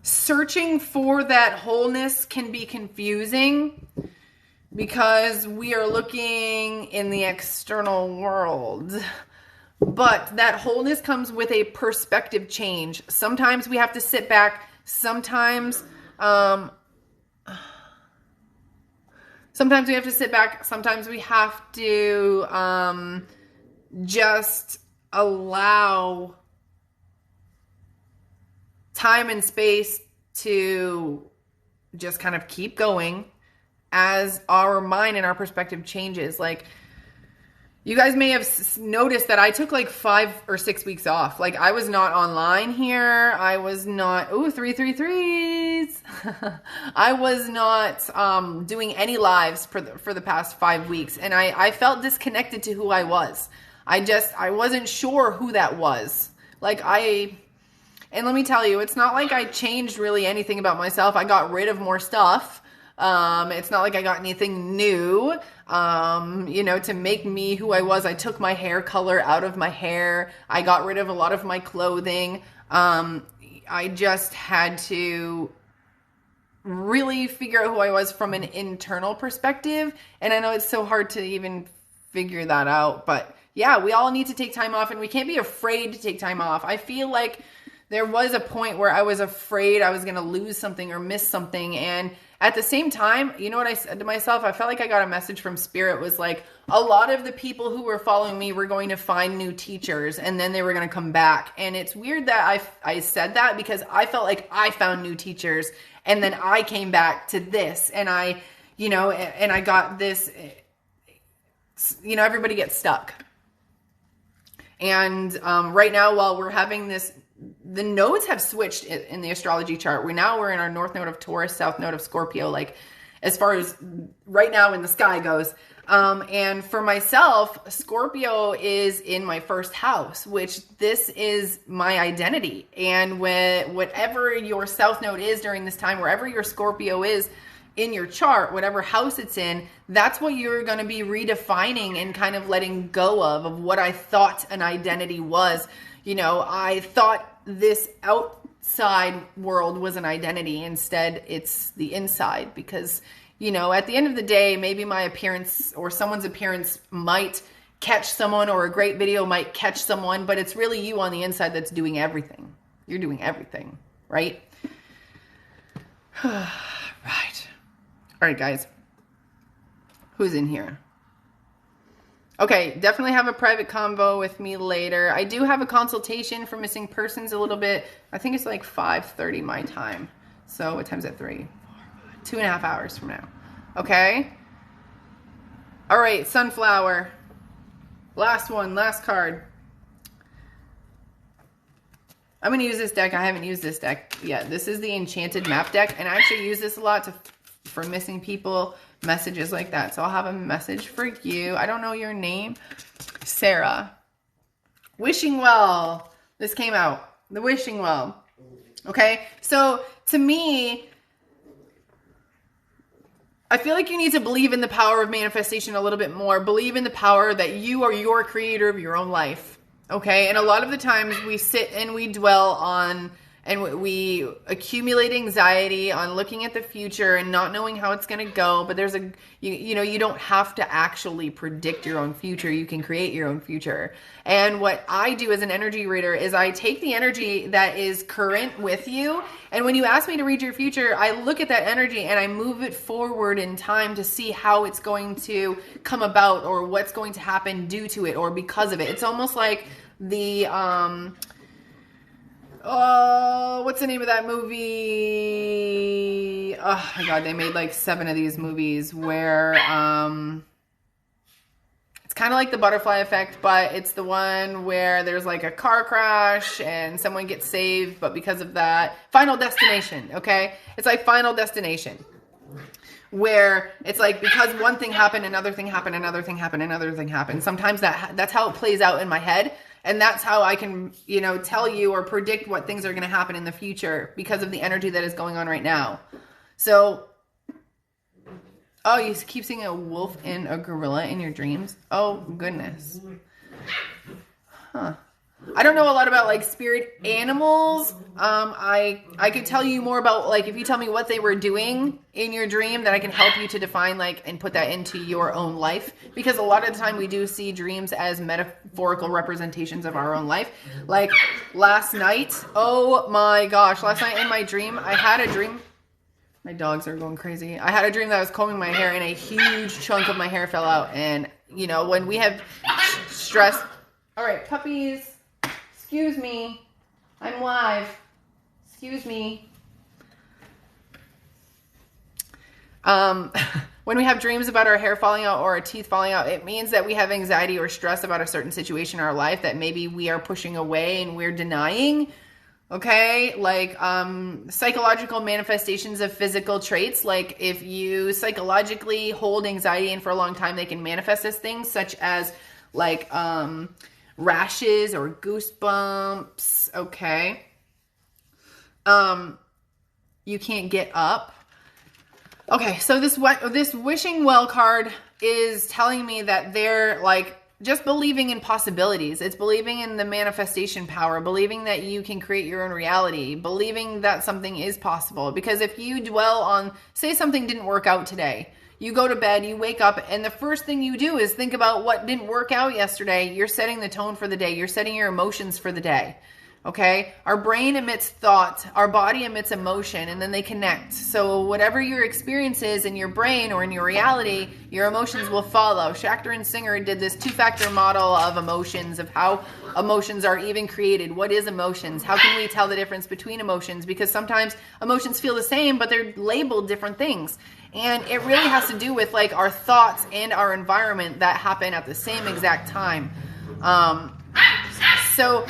searching for that wholeness can be confusing because we are looking in the external world. But that wholeness comes with a perspective change. Sometimes we have to sit back. Sometimes we have to sit back. Sometimes we have to just allow time and space to just kind of keep going as our mind and our perspective changes. Like, you guys may have noticed that I took like 5 or 6 weeks off. Like, I was not online here. I was not, 333s. I was not doing any lives for the past 5 weeks. And I felt disconnected to who I was. I wasn't sure who that was. And let me tell you, it's not like I changed really anything about myself. I got rid of more stuff. It's not like I got anything new, to make me who I was. I took my hair color out of my hair. I got rid of a lot of my clothing. I just had to really figure out who I was from an internal perspective. And I know it's so hard to even figure that out. But yeah, we all need to take time off, and we can't be afraid to take time off. I feel like there was a point where I was afraid I was going to lose something or miss something. And at the same time, you know what I said to myself? I felt like I got a message from Spirit, was like, a lot of the people who were following me were going to find new teachers and then they were going to come back. And it's weird that I said that, because I felt like I found new teachers and then I came back to this, and I got this, everybody gets stuck. And right now, while we're having this, the nodes have switched in the astrology chart. We're in our north node of Taurus, south node of Scorpio, like as far as right now in the sky goes. And for myself, Scorpio is in my first house, which this is my identity. And whatever your south node is during this time, wherever your Scorpio is in your chart, whatever house it's in, that's what you're going to be redefining and kind of letting go of what I thought an identity was. I thought this outside world was an identity. Instead, it's the inside, because, at the end of the day, maybe my appearance or someone's appearance might catch someone, or a great video might catch someone, but it's really you on the inside that's doing everything. You're doing everything, right? Right. All right, guys. Who's in here? Okay, definitely have a private convo with me later. I do have a consultation for missing persons a little bit. I think it's like 5:30 my time. So what time's it? 3, 4, 2.5 hours from now. Okay? All right, Sunflower. Last one, last card. I'm going to use this deck. I haven't used this deck yet. This is the Enchanted Map Deck, and I actually use this a lot for missing people, messages like that. So I'll have a message for you. I don't know your name. Sarah. Wishing well. This came out. The wishing well. Okay? So to me, I feel like you need to believe in the power of manifestation a little bit more. Believe in the power that you are your creator of your own life. Okay? And a lot of the times we sit and we dwell on, and we accumulate anxiety on looking at the future and not knowing how it's going to go. But there's you don't have to actually predict your own future. You can create your own future. And what I do as an energy reader is I take the energy that is current with you. And when you ask me to read your future, I look at that energy and I move it forward in time to see how it's going to come about, or what's going to happen due to it or because of it. It's almost like the, what's the name of that movie? Oh my God, they made like 7 of these movies where, it's kind of like the butterfly effect, but it's the one where there's like a car crash and someone gets saved, but because of that, Final Destination, okay? It's like Final Destination, where it's like, because one thing happened, another thing happened, another thing happened, another thing happened. Sometimes that's how it plays out in my head. And that's how I can, tell you or predict what things are going to happen in the future because of the energy that is going on right now. So, oh, you keep seeing a wolf and a gorilla in your dreams? Oh, goodness. Huh. I don't know a lot about like spirit animals. I could tell you more about, like, if you tell me what they were doing in your dream, that I can help you to define, like, and put that into your own life. Because a lot of the time we do see dreams as metaphorical representations of our own life. Like last night, oh my gosh, last night in my dream, I had a dream. My dogs are going crazy. I had a dream that I was combing my hair and a huge chunk of my hair fell out. And, when we have stress. All right, puppies. Excuse me. I'm live. Excuse me. When we have dreams about our hair falling out or our teeth falling out, it means that we have anxiety or stress about a certain situation in our life that maybe we are pushing away and we're denying. Okay? Like, psychological manifestations of physical traits. Like, if you psychologically hold anxiety in for a long time, they can manifest as things such as, like, rashes or goosebumps. Okay. You can't get up. Okay. So this wishing well card is telling me that they're like just believing in possibilities. It's believing in the manifestation power, believing that you can create your own reality, believing that something is possible. Because if you dwell on, say something didn't work out today, you go to bed, you wake up, and the first thing you do is think about what didn't work out yesterday. You're setting the tone for the day. You're setting your emotions for the day. Okay, our brain emits thought, our body emits emotion, and then they connect. So whatever your experience is in your brain or in your reality, your emotions will follow. Schachter and Singer did this 2-factor model of emotions, of how emotions are even created. What is emotions? How can we tell the difference between emotions? Because sometimes emotions feel the same, but they're labeled different things. And it really has to do with like our thoughts and our environment that happen at the same exact time. So,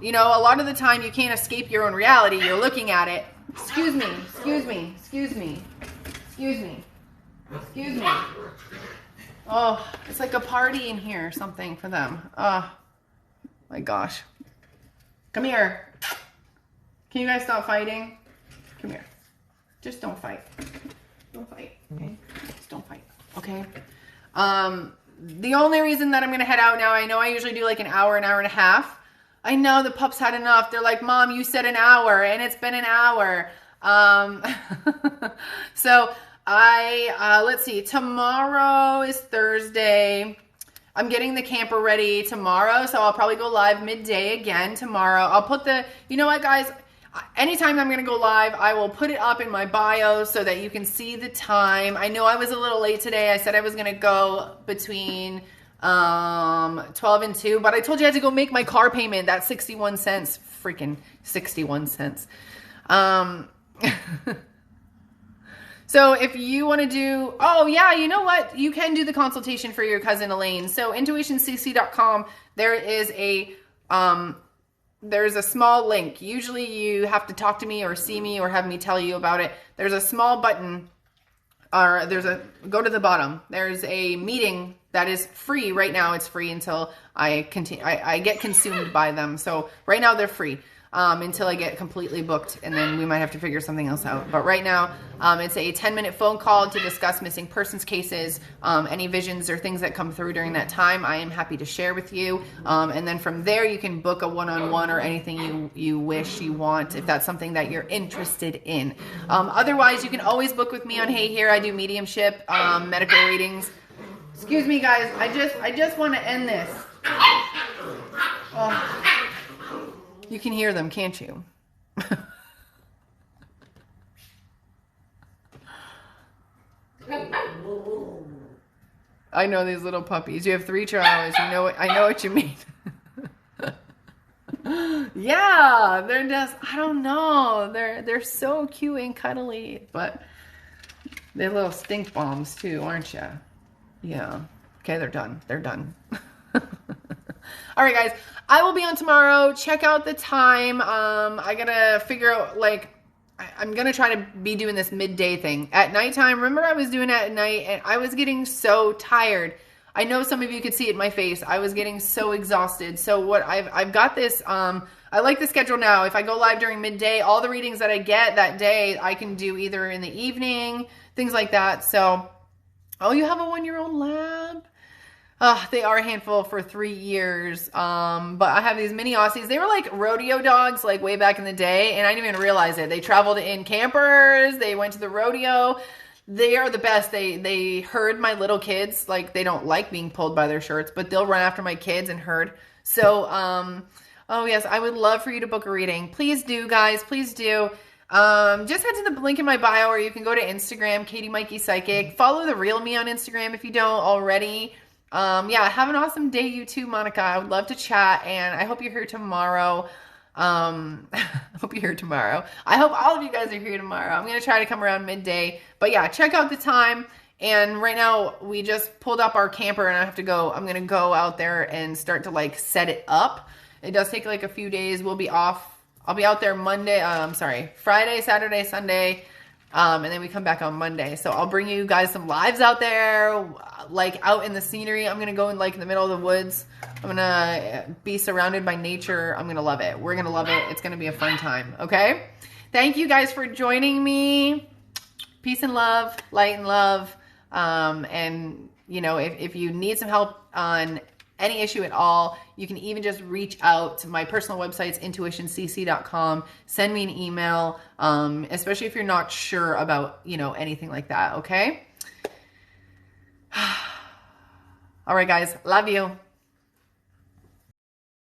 you know, a lot of the time you can't escape your own reality. You're looking at it. Excuse me, excuse me, excuse me, excuse me, excuse me. Oh, it's like a party in here or something for them. Oh, my gosh. Come here. Can you guys stop fighting? Come here. Just don't fight. Don't fight, okay? Just don't fight, okay? The only reason that I'm going to head out now, I know I usually do like an hour and a half. I know the pups had enough. They're like, Mom, you said an hour, and it's been an hour. So let's see. Tomorrow is Thursday. I'm getting the camper ready tomorrow, so I'll probably go live midday again tomorrow. I'll put you know what, guys? Anytime I'm going to go live, I will put it up in my bio so that you can see the time. I know I was a little late today. I said I was going to go between 12 and 2, but I told you I had to go make my car payment. That's 61 cents. Freaking 61 cents. So if you want to do, oh yeah, you know what? You can do the consultation for your cousin Elaine. So intuitioncc.com, there's a small link. Usually you have to talk to me or see me or have me tell you about it. There's a small button, or go to the bottom. There's a meeting that is free right now. It's free until I get consumed by them. So right now they're free until I get completely booked, and then we might have to figure something else out. But right now, it's a 10-minute phone call to discuss missing persons cases, any visions or things that come through during that time. I am happy to share with you. And then from there, you can book a one-on-one or anything you wish you want, if that's something that you're interested in. Otherwise, you can always book with me on Hey Here. I do mediumship, medical readings. Excuse me, guys. I just want to end this. Oh. You can hear them, can't you? I know these little puppies. You have 3 chihuahuas. You know what? I know what you mean. Yeah, they're just, I don't know. They're so cute and cuddly, but they're little stink bombs too, aren't you? Yeah. Okay, they're done. They're done. All right, guys. I will be on tomorrow. Check out the time. I gotta figure out, like, I'm gonna try to be doing this midday thing at nighttime. Remember, I was doing it at night, and I was getting so tired. I know some of you could see it in my face. I was getting so exhausted. So what I've got this. I like the schedule now. If I go live during midday, all the readings that I get that day, I can do either in the evening, things like that. So, oh, you have a 1-year-old lab? They are a handful for 3 years. But I have these mini Aussies. They were like rodeo dogs, like way back in the day, and I didn't even realize it. They traveled in campers. They went to the rodeo. They are the best. They herd my little kids. Like, they don't like being pulled by their shirts, but they'll run after my kids and herd. So, oh yes, I would love for you to book a reading. Please do, guys. Please do. Just head to the link in my bio, or you can go to Instagram, Katie Maike Psychic. Follow the real me on Instagram if you don't already. Yeah, have an awesome day, you too, Monica. I would love to chat, and I hope you're here tomorrow. I hope you're here tomorrow. I hope all of you guys are here tomorrow. I'm going to try to come around midday, but yeah, check out the time. And right now we just pulled up our camper, and I'm going to go out there and start to like set it up. It does take like a few days. We'll be off. I'll be out there Friday, Saturday, Sunday. And then we come back on Monday. So I'll bring you guys some lives out there, like out in the scenery. I'm going to go in like in the middle of the woods. I'm going to be surrounded by nature. I'm going to love it. We're going to love it. It's going to be a fun time. Okay. Thank you guys for joining me. Peace and love, light and love. And you know, if you need some help on any issue at all, you can even just reach out to my personal websites, intuitioncc.com. Send me an email, especially if you're not sure about, you know, anything like that, okay? All right, guys. Love you.